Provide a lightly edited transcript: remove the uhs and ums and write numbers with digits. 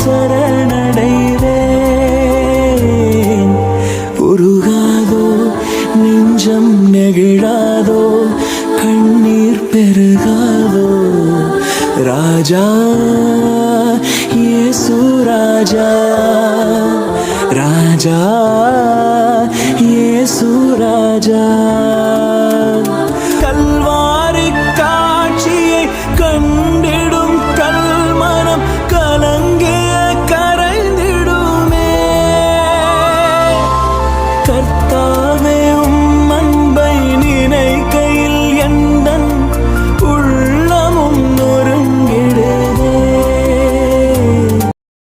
சரணடைவேன். உருகாதோ நெஞ்சம் நெகிழாதோ கண்ணீர் பெருகாதோ ராஜா இயேசு ராஜா ராஜா இயேசு ராஜா.